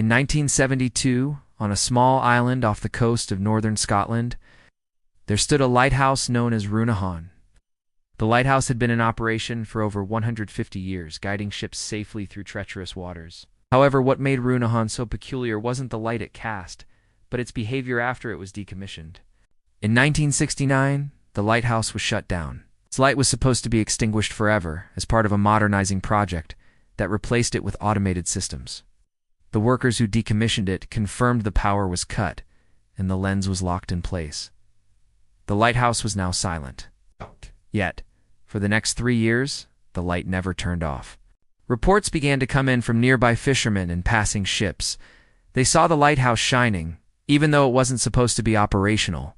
In 1972, on a small island off the coast of northern Scotland, there stood a lighthouse known as Runahon. The lighthouse had been in operation for over 150 years, guiding ships safely through treacherous waters. However, what made Runahon so peculiar wasn't the light it cast, but its behavior after it was decommissioned. In 1969, the lighthouse was shut down. Its light was supposed to be extinguished forever as part of a modernizing project that replaced it with automated systems. The workers who decommissioned it confirmed the power was cut and the lens was locked in place. The lighthouse was now silent. Yet, for the next 3 years, the light never turned off. Reports began to come in from nearby fishermen and passing ships. They saw the lighthouse shining, even though it wasn't supposed to be operational.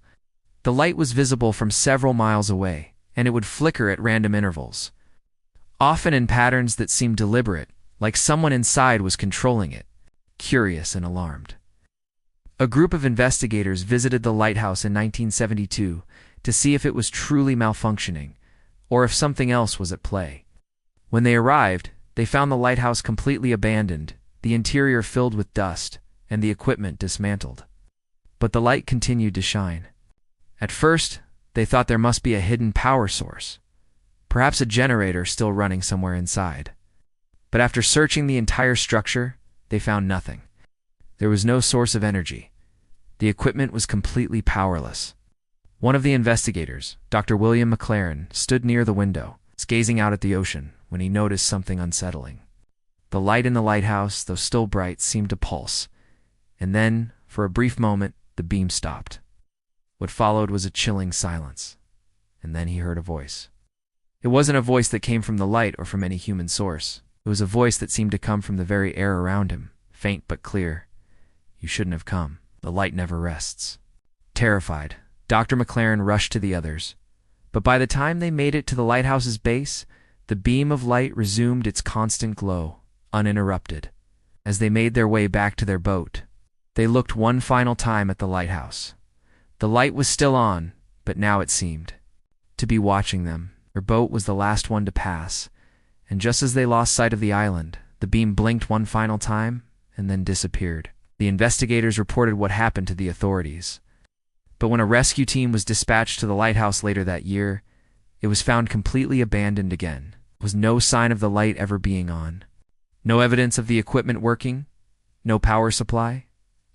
The light was visible from several miles away, and it would flicker at random intervals, often in patterns that seemed deliberate, like someone inside was controlling it, curious and alarmed. A group of investigators visited the lighthouse in 1972 to see if it was truly malfunctioning, or if something else was at play. When they arrived, they found the lighthouse completely abandoned, the interior filled with dust, and the equipment dismantled. But the light continued to shine. At first, they thought there must be a hidden power source, perhaps a generator still running somewhere inside. But after searching the entire structure, they found nothing. There was no source of energy. The equipment was completely powerless. One of the investigators, Dr. William McLaren, stood near the window, gazing out at the ocean, when he noticed something unsettling. The light in the lighthouse, though still bright, seemed to pulse, and then, for a brief moment, the beam stopped. What followed was a chilling silence, and then he heard a voice. It wasn't a voice that came from the light or from any human source. It was a voice that seemed to come from the very air around him, faint but clear. "You shouldn't have come. The light never rests." Terrified, Dr. McLaren rushed to the others, but by the time they made it to the lighthouse's base, the beam of light resumed its constant glow, uninterrupted. As they made their way back to their boat, they looked one final time at the lighthouse. The light was still on, but now it seemed to be watching them. Their boat was the last one to pass, and just as they lost sight of the island, the beam blinked one final time and then disappeared. The investigators reported what happened to the authorities. But when a rescue team was dispatched to the lighthouse later that year, it was found completely abandoned again. There was no sign of the light ever being on, no evidence of the equipment working, no power supply,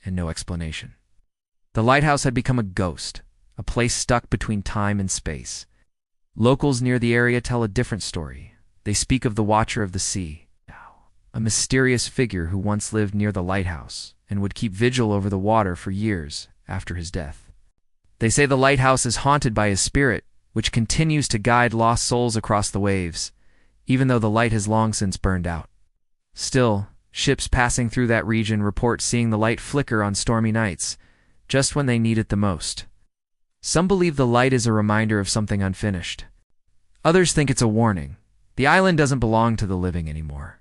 and no explanation. The lighthouse had become a ghost, a place stuck between time and space. Locals near the area tell a different story. They speak of the Watcher of the Sea, a mysterious figure who once lived near the lighthouse and would keep vigil over the water for years after his death. They say the lighthouse is haunted by his spirit, which continues to guide lost souls across the waves, even though the light has long since burned out. Still, ships passing through that region report seeing the light flicker on stormy nights, just when they need it the most. Some believe the light is a reminder of something unfinished. Others think it's a warning. The island doesn't belong to the living anymore.